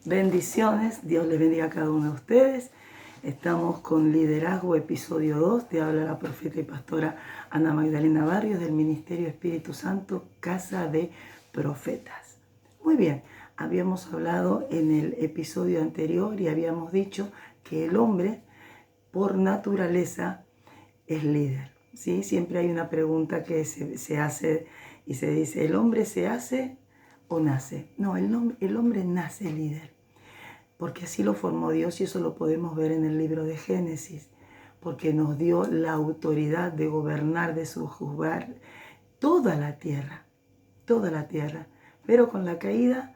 Bendiciones, Dios les bendiga a cada uno de ustedes. Estamos con Liderazgo, episodio 2. Te habla la profeta y pastora Ana Magdalena Barrios del Ministerio Espíritu Santo, Casa de Profetas. Muy bien, habíamos hablado en el episodio anterior y habíamos dicho que el hombre, por naturaleza, es líder. ¿Sí? Siempre hay una pregunta que se hace y se dice, ¿el hombre se hace o nace? No, el hombre nace líder, porque así lo formó Dios y eso lo podemos ver en el libro de Génesis, porque nos dio la autoridad de gobernar, de sojuzgar toda la tierra, pero con la caída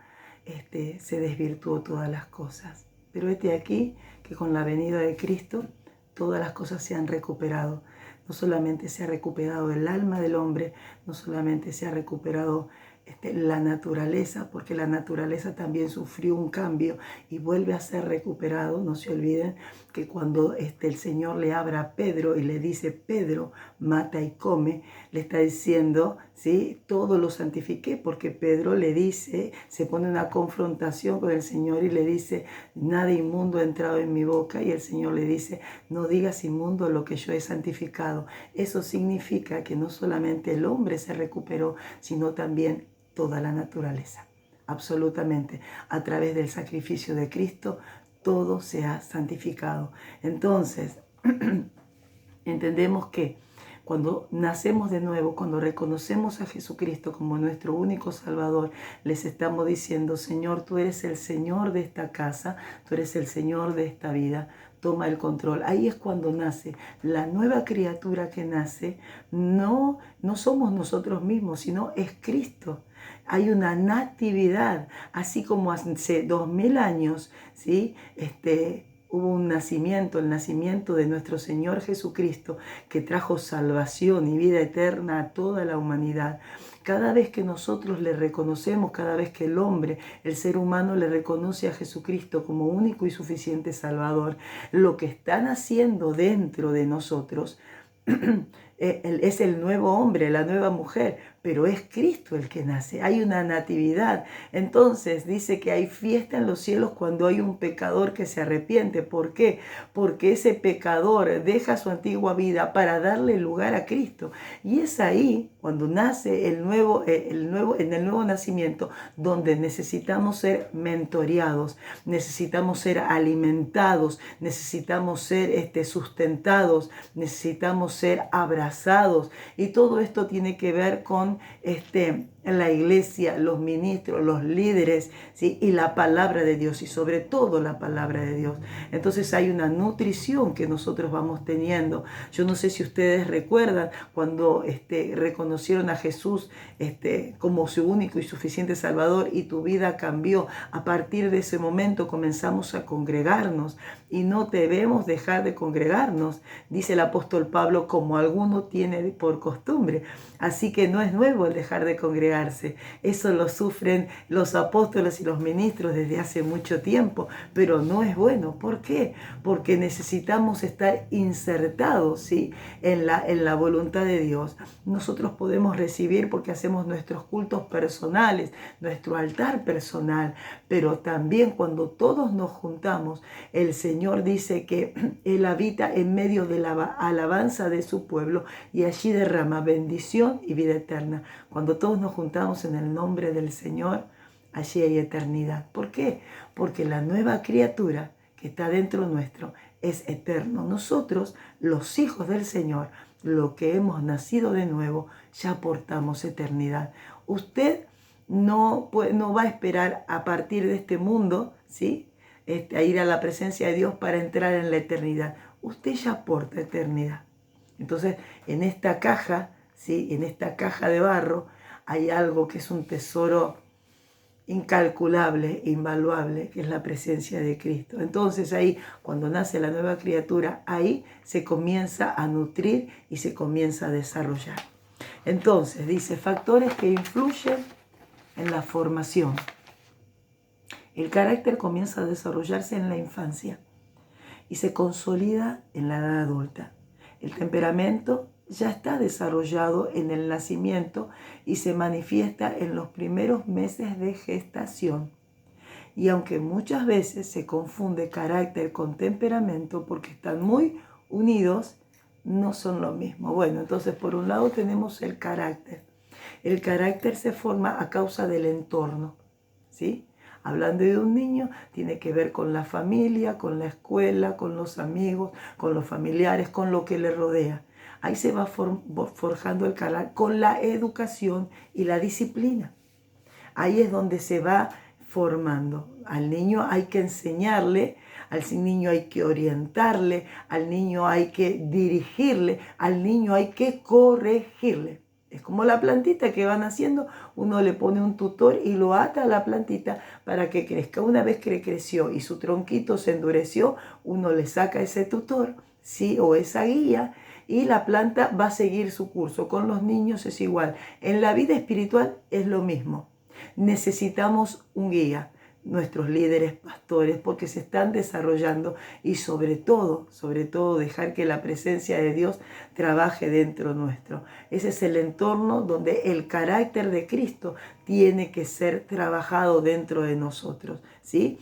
se desvirtuó todas las cosas. Pero aquí que con la venida de Cristo todas las cosas se han recuperado. No solamente se ha recuperado el alma del hombre, no solamente se ha recuperado la naturaleza, porque la naturaleza también sufrió un cambio y vuelve a ser recuperado. No se olviden que cuando el Señor le habla a Pedro y le dice, Pedro, mata y come, le está diciendo, ¿sí? Todo lo santifiqué, porque Pedro le dice, se pone una confrontación con el Señor y le dice, nada inmundo ha entrado en mi boca, y el Señor le dice, no digas inmundo lo que yo he santificado. Eso significa que no solamente el hombre se recuperó, sino también toda la naturaleza. Absolutamente. A través del sacrificio de Cristo, todo se ha santificado. Entonces, entendemos que cuando nacemos de nuevo, cuando reconocemos a Jesucristo como nuestro único Salvador, les estamos diciendo, Señor, tú eres el Señor de esta casa, tú eres el Señor de esta vida, toma el control. Ahí es cuando nace la nueva criatura que nace. No somos nosotros mismos, sino es Cristo. Hay una natividad, así como hace 2000 años, ¿sí? Hubo un nacimiento, el nacimiento de nuestro Señor Jesucristo, que trajo salvación y vida eterna a toda la humanidad. Cada vez que nosotros le reconocemos, cada vez que el hombre, el ser humano, le reconoce a Jesucristo como único y suficiente Salvador, lo que están haciendo dentro de nosotros es el nuevo hombre, la nueva mujer, pero es Cristo el que nace. Hay una natividad. Entonces dice que hay fiesta en los cielos cuando hay un pecador que se arrepiente. ¿Por qué? Porque ese pecador deja su antigua vida para darle lugar a Cristo. Y es ahí cuando nace en el nuevo nacimiento, donde necesitamos ser mentoreados, necesitamos ser alimentados, necesitamos ser sustentados, necesitamos ser abrazados. Y todo esto tiene que ver con la iglesia, los ministros, los líderes, ¿sí? Y la palabra de Dios, y sobre todo la palabra de Dios. Entonces hay una nutrición que nosotros vamos teniendo. Yo no sé si ustedes recuerdan cuando reconocieron a Jesús como su único y suficiente Salvador, y tu vida cambió. A partir de ese momento comenzamos a congregarnos, y no debemos dejar de congregarnos, dice el apóstol Pablo, como alguno tiene por costumbre. Así que no es nuevo el dejar de congregarse. Eso lo sufren los apóstoles y los ministros desde hace mucho tiempo, pero no es bueno. ¿Por qué? Porque necesitamos estar insertados, ¿sí? en la voluntad de Dios. Nosotros podemos recibir porque hacemos nuestros cultos personales, nuestro altar personal, pero también cuando todos nos juntamos, el Señor dice que Él habita en medio de la alabanza de su pueblo, y allí derrama bendición y vida eterna. Cuando todos nos juntamos en el nombre del Señor, allí hay eternidad. ¿Por qué? Porque la nueva criatura que está dentro nuestro es eterno. Nosotros, los hijos del Señor, lo que hemos nacido de nuevo, ya portamos eternidad. Usted no va a esperar a partir de este mundo, ¿sí? A ir a la presencia de Dios para entrar en la eternidad. Usted ya porta eternidad. Entonces, en esta caja, ¿sí? En esta caja de barro hay algo que es un tesoro incalculable, invaluable, que es la presencia de Cristo. Entonces ahí, cuando nace la nueva criatura, ahí se comienza a nutrir y se comienza a desarrollar. Entonces, dice, factores que influyen en la formación. El carácter comienza a desarrollarse en la infancia y se consolida en la edad adulta. El temperamento ya está desarrollado en el nacimiento y se manifiesta en los primeros meses de gestación. Y aunque muchas veces se confunde carácter con temperamento porque están muy unidos, no son lo mismo. Bueno, entonces por un lado tenemos el carácter. El carácter se forma a causa del entorno, ¿sí? Hablando de un niño, tiene que ver con la familia, con la escuela, con los amigos, con los familiares, con lo que le rodea. Ahí se va forjando el carácter con la educación y la disciplina. Ahí es donde se va formando. Al niño hay que enseñarle, al niño hay que orientarle, al niño hay que dirigirle, al niño hay que corregirle. Es como la plantita que van haciendo, uno le pone un tutor y lo ata a la plantita para que crezca. Una vez que creció y su tronquito se endureció, uno le saca ese tutor, ¿sí? O esa guía, y la planta va a seguir su curso. Con los niños es igual. En la vida espiritual es lo mismo. Necesitamos un guía, nuestros líderes pastores, porque se están desarrollando y sobre todo dejar que la presencia de Dios trabaje dentro nuestro. Ese es el entorno donde el carácter de Cristo tiene que ser trabajado dentro de nosotros, ¿sí?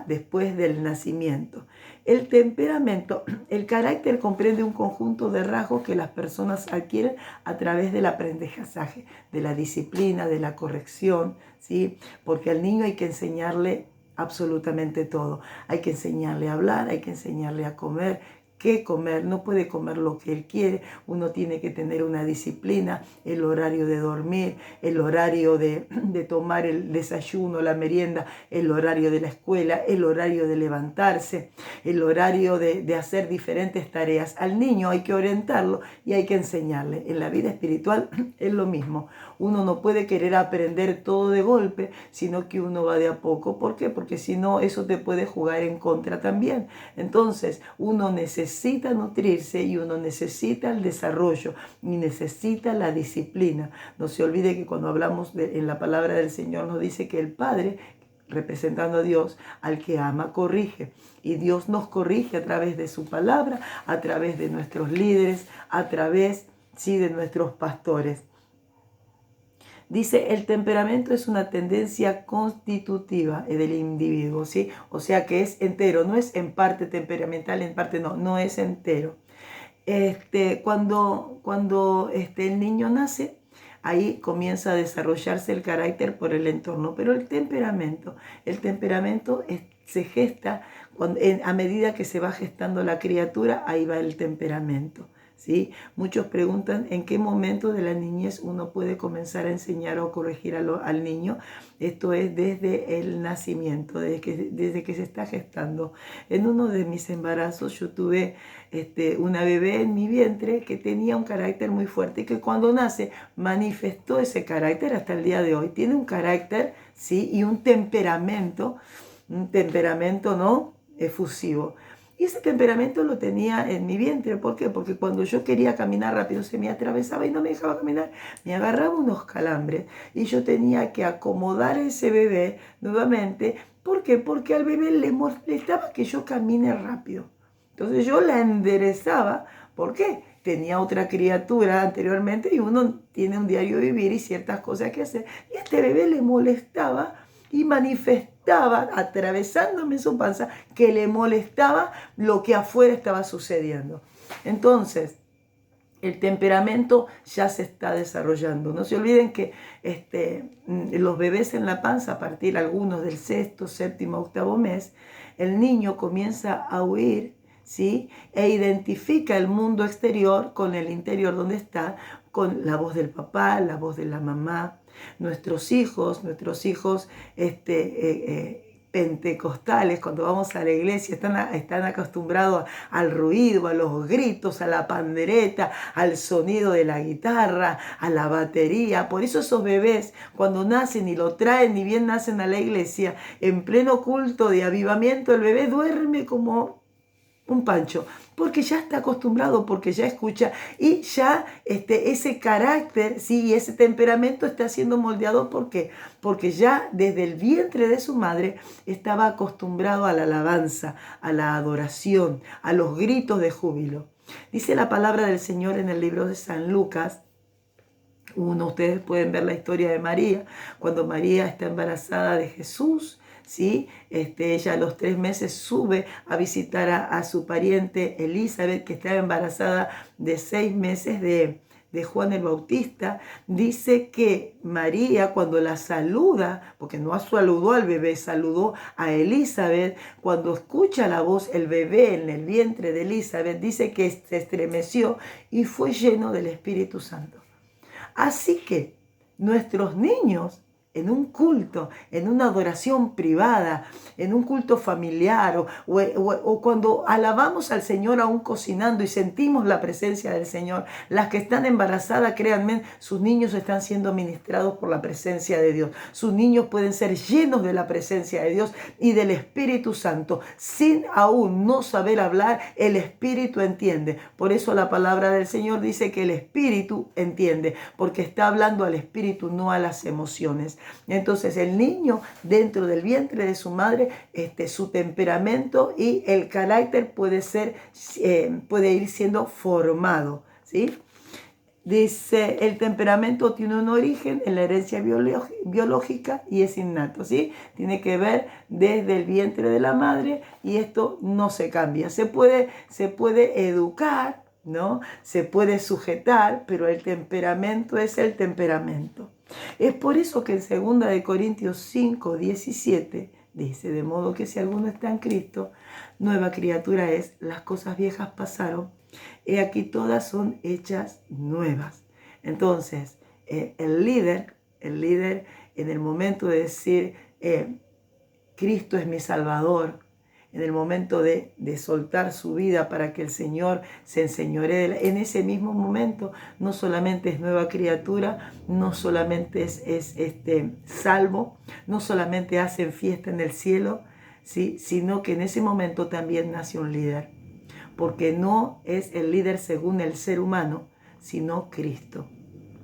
Después del nacimiento. El temperamento, el carácter comprende un conjunto de rasgos que las personas adquieren a través del aprendizaje, de la disciplina, de la corrección, ¿sí? Porque al niño hay que enseñarle absolutamente todo. Hay que enseñarle a hablar, hay que enseñarle a comer, qué comer, no puede comer lo que él quiere, uno tiene que tener una disciplina, el horario de dormir, el horario de tomar el desayuno, la merienda, el horario de la escuela, el horario de levantarse, el horario de hacer diferentes tareas. Al niño hay que orientarlo y hay que enseñarle. En la vida espiritual es lo mismo. Uno no puede querer aprender todo de golpe, sino que uno va de a poco. ¿Por qué? Porque si no, eso te puede jugar en contra también. Entonces, uno necesita nutrirse y uno necesita el desarrollo y necesita la disciplina. No se olvide que cuando hablamos en la palabra del Señor nos dice que el Padre, representando a Dios, al que ama corrige. Y Dios nos corrige a través de su palabra, a través de nuestros líderes, a través, sí, de nuestros pastores. Dice, el temperamento es una tendencia constitutiva del individuo, ¿sí? O sea que es entero, no es en parte temperamental, en parte no es entero. Cuando el niño nace, ahí comienza a desarrollarse el carácter por el entorno, pero el temperamento se gesta a medida que se va gestando la criatura, ahí va el temperamento. ¿Sí? Muchos preguntan en qué momento de la niñez uno puede comenzar a enseñar o corregir al niño. Esto es desde el nacimiento, desde que se está gestando. En uno de mis embarazos yo tuve una bebé en mi vientre que tenía un carácter muy fuerte y que cuando nace manifestó ese carácter hasta el día de hoy. Tiene un carácter, ¿sí? Y un temperamento ¿no? Efusivo. Y ese temperamento lo tenía en mi vientre. ¿Por qué? Porque cuando yo quería caminar rápido se me atravesaba y no me dejaba caminar. Me agarraba unos calambres y yo tenía que acomodar a ese bebé nuevamente. ¿Por qué? Porque al bebé le molestaba que yo camine rápido. Entonces yo la enderezaba. ¿Por qué? Tenía otra criatura anteriormente y uno tiene un diario vivir y ciertas cosas que hacer. Y a este bebé le molestaba y manifestaba, atravesándome su panza, que le molestaba lo que afuera estaba sucediendo. Entonces, el temperamento ya se está desarrollando. No se olviden que los bebés en la panza, a partir algunos del sexto, séptimo, octavo mes, el niño comienza a huir, ¿sí? E identifica el mundo exterior con el interior donde está, con la voz del papá, la voz de la mamá. Nuestros hijos pentecostales, cuando vamos a la iglesia, están acostumbrados al ruido, a los gritos, a la pandereta, al sonido de la guitarra, a la batería. Por eso esos bebés, cuando nacen y lo traen, ni bien nacen a la iglesia, en pleno culto de avivamiento, el bebé duerme como un pancho, porque ya está acostumbrado, porque ya escucha y ya ese carácter, sí, ese temperamento está siendo moldeado. ¿Por qué? Porque ya desde el vientre de su madre estaba acostumbrado a la alabanza, a la adoración, a los gritos de júbilo. Dice la palabra del Señor en el libro de San Lucas. Ustedes pueden ver la historia de María, cuando María está embarazada de Jesús, ¿sí? Ella a los 3 meses sube a visitar a su pariente Elizabeth, que estaba embarazada de 6 meses de Juan el Bautista. Dice que María, cuando la saluda, porque no saludó al bebé, saludó a Elizabeth, cuando escucha la voz, el bebé en el vientre de Elizabeth, dice que se estremeció y fue lleno del Espíritu Santo. Así que nuestros niños, en un culto, en una adoración privada, en un culto familiar o cuando alabamos al Señor aún cocinando y sentimos la presencia del Señor, las que están embarazadas, créanme, sus niños están siendo ministrados por la presencia de Dios. Sus niños pueden ser llenos de la presencia de Dios y del Espíritu Santo. Sin aún no saber hablar, el Espíritu entiende. Por eso la palabra del Señor dice que el Espíritu entiende, porque está hablando al Espíritu, no a las emociones. Entonces el niño dentro del vientre de su madre, su temperamento y el carácter puede ir siendo formado, ¿sí? Dice, el temperamento tiene un origen en la herencia biológica y es innato, ¿sí? Tiene que ver desde el vientre de la madre y esto no se cambia. Se puede educar, ¿no? Se puede sujetar, pero el temperamento es el temperamento. Es por eso que en 2 Corintios 5, 17 dice, de modo que si alguno está en Cristo, nueva criatura es, las cosas viejas pasaron, y aquí todas son hechas nuevas. Entonces, el líder en el momento de decir, Cristo es mi Salvador, en el momento de soltar su vida para que el Señor se enseñoree de él, en ese mismo momento no solamente es nueva criatura, no solamente es salvo, no solamente hacen fiesta en el cielo, ¿sí? Sino que en ese momento también nace un líder, porque no es el líder según el ser humano, sino Cristo,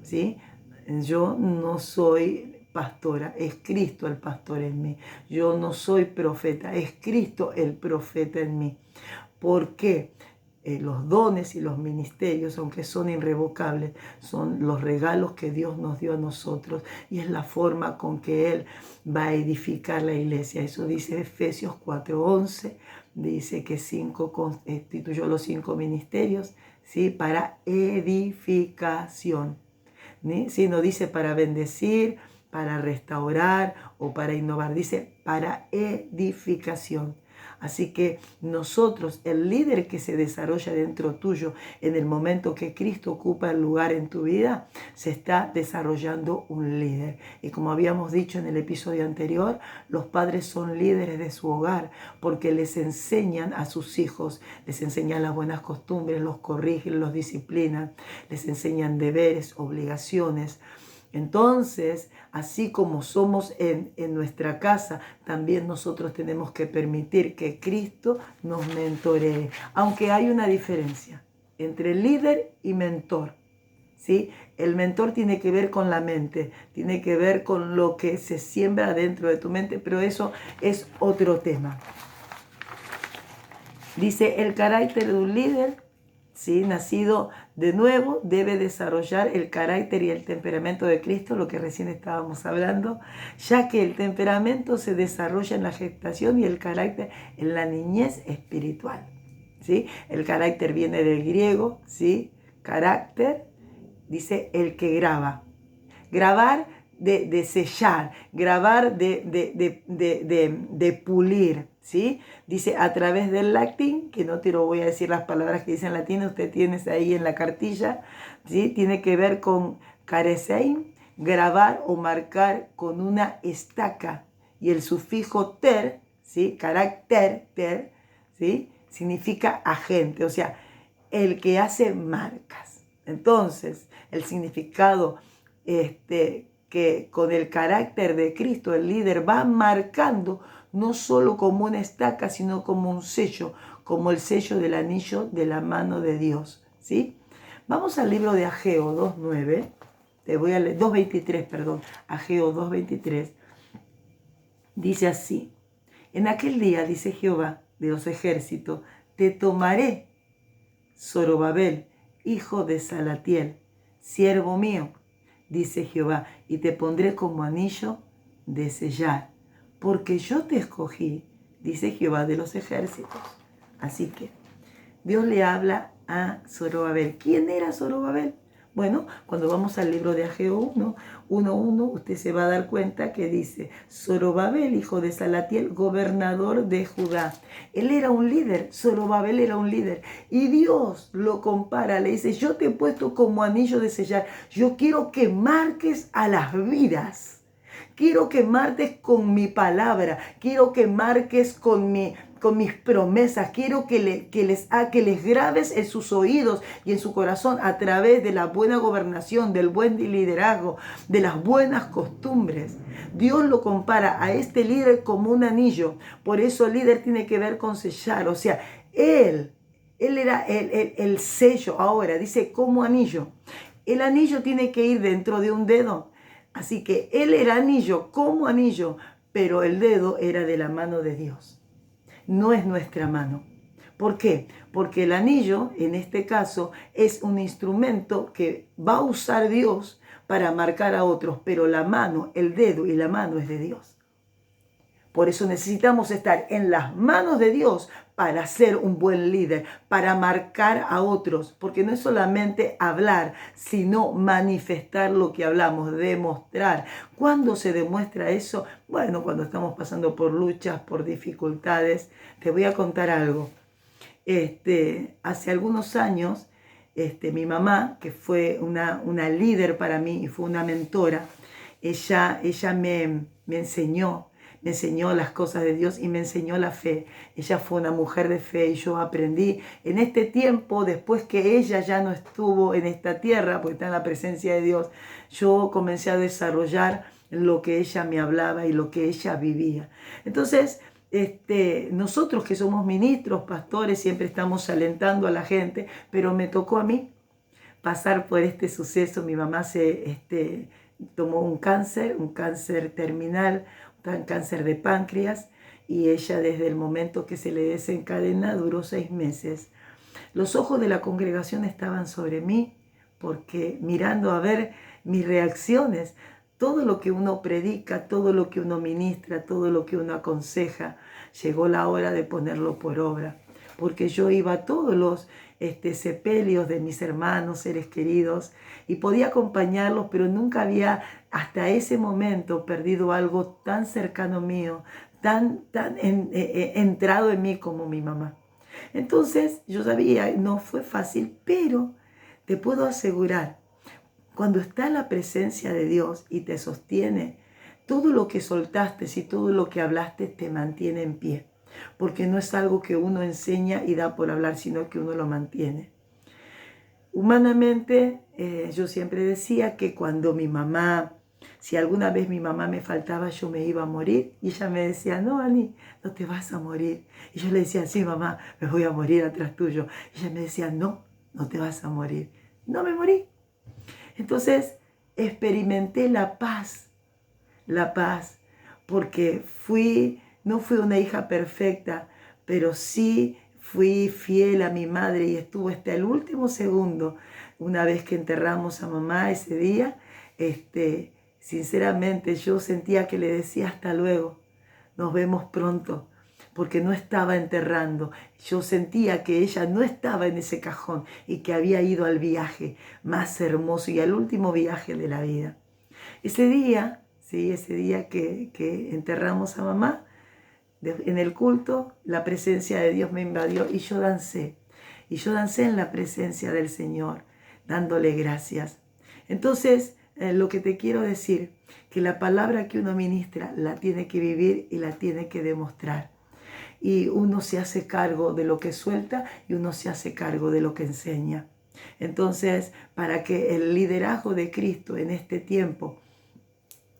¿sí? Yo no soy pastora, es Cristo el pastor en mí. Yo no soy profeta, es Cristo el profeta en mí. ¿Por qué? Los dones y los ministerios, aunque son irrevocables, son los regalos que Dios nos dio a nosotros y es la forma con que Él va a edificar la iglesia. Eso dice Efesios 4:11, dice que constituyó los 5 ministerios, ¿sí? Para edificación, ¿sí? No dice para bendecir, para restaurar o para innovar, dice para edificación. Así que nosotros, el líder que se desarrolla dentro tuyo en el momento que Cristo ocupa el lugar en tu vida, se está desarrollando un líder. Y como habíamos dicho en el episodio anterior, los padres son líderes de su hogar porque les enseñan a sus hijos, les enseñan las buenas costumbres, los corrigen, los disciplinan, les enseñan deberes, obligaciones. Entonces, así como somos en nuestra casa, también nosotros tenemos que permitir que Cristo nos mentoree. Aunque hay una diferencia entre líder y mentor, ¿sí? El mentor tiene que ver con la mente, tiene que ver con lo que se siembra dentro de tu mente, pero eso es otro tema. Dice, el carácter de un líder, ¿sí? Nacido de nuevo, debe desarrollar el carácter y el temperamento de Cristo, lo que recién estábamos hablando, ya que el temperamento se desarrolla en la gestación y el carácter en la niñez espiritual, ¿sí? El carácter viene del griego, ¿sí? Carácter, dice el que graba. Grabar de sellar, grabar de pulir, ¿sí? Dice a través del latín, que no te lo voy a decir las palabras que dicen en latín, usted tienes ahí en la cartilla, ¿sí? Tiene que ver con caresein, grabar o marcar con una estaca, y el sufijo ter, ¿sí? Carácter, ter, ¿sí? Significa agente, o sea, el que hace marcas. Entonces, el significado que con el carácter de Cristo el líder va marcando no solo como una estaca, sino como un sello, como el sello del anillo de la mano de Dios, ¿sí? Vamos al libro de Ageo 2:9, te voy a leer, 2:23, perdón, Ageo 2:23, dice así, en aquel día, dice Jehová de los ejércitos, te tomaré, Zorobabel, hijo de Salatiel, siervo mío, dice Jehová, y te pondré como anillo de sellar, porque yo te escogí, dice Jehová de los ejércitos. Así que Dios le habla a Zorobabel. ¿Quién era Zorobabel? Bueno, cuando vamos al libro de Ageo 1:1, usted se va a dar cuenta que dice, Zorobabel, hijo de Salatiel, gobernador de Judá. Él era un líder, Zorobabel era un líder. Y Dios lo compara, le dice, yo te he puesto como anillo de sellar. Yo quiero que marques a las vidas. Quiero que marques con mi palabra. Quiero que marques con mis promesas. Quiero que les grabes en sus oídos y en su corazón a través de la buena gobernación, del buen liderazgo, de las buenas costumbres. Dios lo compara a este líder como un anillo. Por eso el líder tiene que ver con sellar. O sea, él era el sello. Ahora dice como anillo. El anillo tiene que ir dentro de un dedo. Así que él era anillo como anillo, pero el dedo era de la mano de Dios. No es nuestra mano. ¿Por qué? Porque el anillo, en este caso, es un instrumento que va a usar Dios para marcar a otros, pero la mano, el dedo y la mano es de Dios. Por eso necesitamos estar en las manos de Dios para ser un buen líder, para marcar a otros, porque no es solamente hablar, sino manifestar lo que hablamos, demostrar. ¿Cuándo se demuestra eso? Bueno, cuando estamos pasando por luchas, por dificultades. Te voy a contar algo. Hace algunos años, mi mamá, que fue una líder para mí y fue una mentora, ella me enseñó las cosas de Dios y me enseñó la fe. Ella fue una mujer de fe y yo aprendí en este tiempo, después que ella ya no estuvo en esta tierra, porque está en la presencia de Dios, yo comencé a desarrollar lo que ella me hablaba y lo que ella vivía. Entonces, nosotros que somos ministros, pastores, siempre estamos alentando a la gente, pero me tocó a mí pasar por este suceso. Mi mamá tomó un cáncer terminal, un cáncer de páncreas, y ella desde el momento que se le desencadena duró 6 meses. Los ojos de la congregación estaban sobre mí, porque mirando a ver mis reacciones, todo lo que uno predica, todo lo que uno ministra, todo lo que uno aconseja, llegó la hora de ponerlo por obra. Porque yo iba a todos los sepelios de mis hermanos, seres queridos, y podía acompañarlos, pero nunca había hasta ese momento perdido algo tan cercano mío, tan entrado en mí como mi mamá. Entonces yo sabía, no fue fácil, pero te puedo asegurar, cuando está la presencia de Dios y te sostiene, todo lo que soltaste y todo lo que hablaste te mantiene en pie. Porque no es algo que uno enseña y da por hablar, sino que uno lo mantiene. Humanamente, yo siempre decía que cuando si alguna vez mi mamá me faltaba, yo me iba a morir. Y ella me decía, no, Ani, no te vas a morir. Y yo le decía, sí, mamá, me voy a morir atrás tuyo. Y ella me decía, no, no te vas a morir. No me morí. Entonces, experimenté la paz, porque no fui una hija perfecta, pero sí fui fiel a mi madre y estuve hasta el último segundo. Una vez que enterramos a mamá ese día, sinceramente yo sentía que le decía hasta luego, nos vemos pronto, porque no estaba enterrando. Yo sentía que ella no estaba en ese cajón y que había ido al viaje más hermoso y al último viaje de la vida. Ese día que enterramos a mamá, en el culto, la presencia de Dios me invadió y yo dancé. Y yo dancé en la presencia del Señor, dándole gracias. Entonces, lo que te quiero decir, que la palabra que uno ministra la tiene que vivir y la tiene que demostrar. Y uno se hace cargo de lo que suelta y uno se hace cargo de lo que enseña. Entonces, para que el liderazgo de Cristo en este tiempo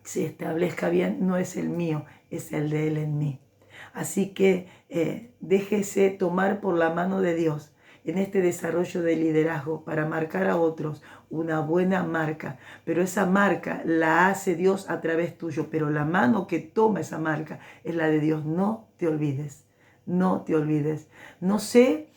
se establezca bien, no es el mío, es el de Él en mí. Así que déjese tomar por la mano de Dios en este desarrollo de liderazgo para marcar a otros una buena marca. Pero esa marca la hace Dios a través tuyo, pero la mano que toma esa marca es la de Dios. No te olvides, no te olvides. No sé,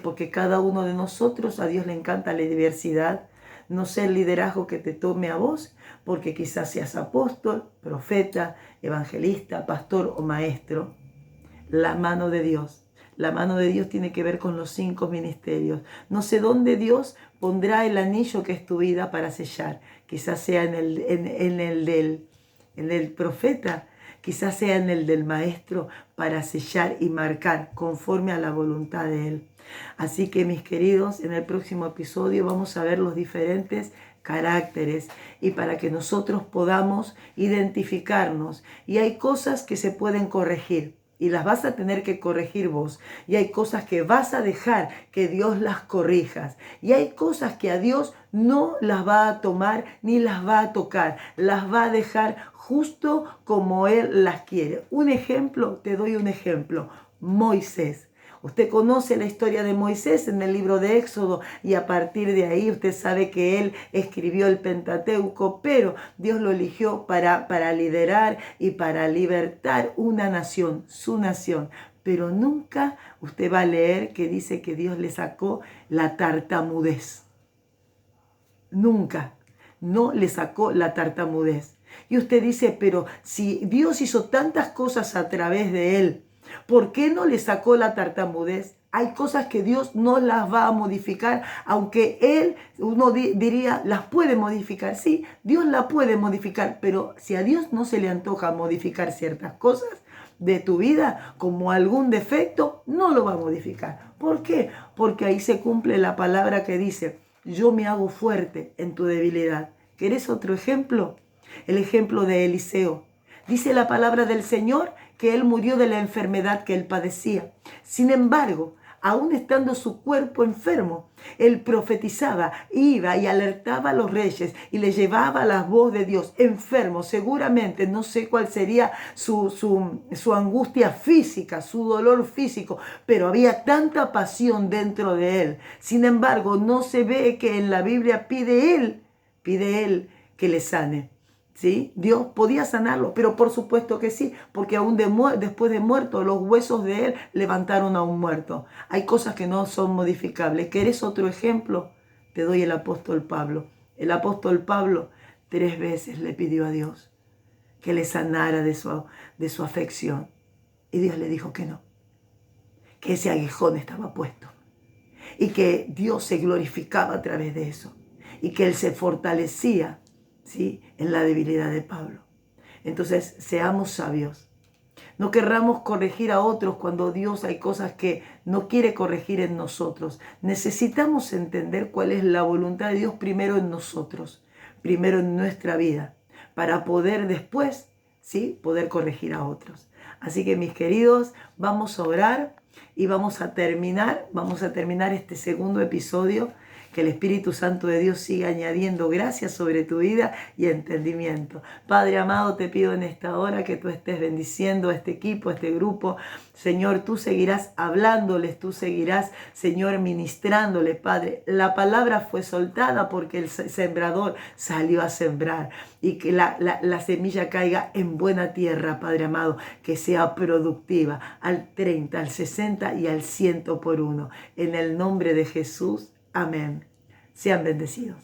porque cada uno de nosotros, a Dios le encanta la diversidad. no sé el liderazgo que te tome a vos, porque quizás seas apóstol, profeta, evangelista, pastor o maestro. La mano de Dios. La mano de Dios tiene que ver con los 5 ministerios. No sé dónde Dios pondrá el anillo que es tu vida para sellar. Quizás sea en el del profeta, quizás sea en el del maestro para sellar y marcar conforme a la voluntad de Él. Así que mis queridos, en el próximo episodio vamos a ver los diferentes caracteres y para que nosotros podamos identificarnos. Y hay cosas que se pueden corregir y las vas a tener que corregir vos. Y hay cosas que vas a dejar que Dios las corrijas. Y hay cosas que a Dios no las va a tomar ni las va a tocar. Las va a dejar justo como Él las quiere. Un ejemplo, te doy un ejemplo. Moisés. Usted conoce la historia de Moisés en el libro de Éxodo y a partir de ahí usted sabe que él escribió el Pentateuco, pero Dios lo eligió para liderar y para libertar una nación, su nación. Pero nunca usted va a leer que dice que Dios le sacó la tartamudez. Nunca. No le sacó la tartamudez. Y usted dice, pero si Dios hizo tantas cosas a través de él, ¿por qué no le sacó la tartamudez? Hay cosas que Dios no las va a modificar, aunque Él, uno diría, las puede modificar. Sí, Dios las puede modificar, pero si a Dios no se le antoja modificar ciertas cosas de tu vida, como algún defecto, no lo va a modificar. ¿Por qué? Porque ahí se cumple la palabra que dice, yo me hago fuerte en tu debilidad. ¿Querés otro ejemplo? El ejemplo de Eliseo. Dice la palabra del Señor que él murió de la enfermedad que él padecía. Sin embargo, aún estando su cuerpo enfermo, él profetizaba, iba y alertaba a los reyes y le llevaba la voz de Dios. Enfermo, seguramente, no sé cuál sería su angustia física, su dolor físico, pero había tanta pasión dentro de él. Sin embargo, no se ve que en la Biblia pide él que le sane. ¿Sí? Dios podía sanarlo, pero por supuesto que sí, porque aún después de muerto, los huesos de él levantaron a un muerto. Hay cosas que no son modificables. ¿Querés otro ejemplo? Te doy el apóstol Pablo. El apóstol Pablo 3 veces le pidió a Dios que le sanara de su afección. Y Dios le dijo que no, que ese aguijón estaba puesto y que Dios se glorificaba a través de eso y que él se fortalecía, ¿sí?, en la debilidad de Pablo. Entonces, seamos sabios. No querramos corregir a otros cuando Dios hay cosas que no quiere corregir en nosotros. Necesitamos entender cuál es la voluntad de Dios primero en nosotros, primero en nuestra vida, para poder después, ¿sí?, poder corregir a otros. Así que mis queridos, vamos a orar y vamos a terminar este segundo episodio. Que el Espíritu Santo de Dios siga añadiendo gracias sobre tu vida y entendimiento. Padre amado, te pido en esta hora que tú estés bendiciendo a este equipo, a este grupo. Señor, tú seguirás hablándoles, tú seguirás, Señor, ministrándoles, Padre. La palabra fue soltada porque el sembrador salió a sembrar. Y que la semilla caiga en buena tierra, Padre amado, que sea productiva al 30, al 60 y al 100 por uno. En el nombre de Jesús. Amén. Sean bendecidos.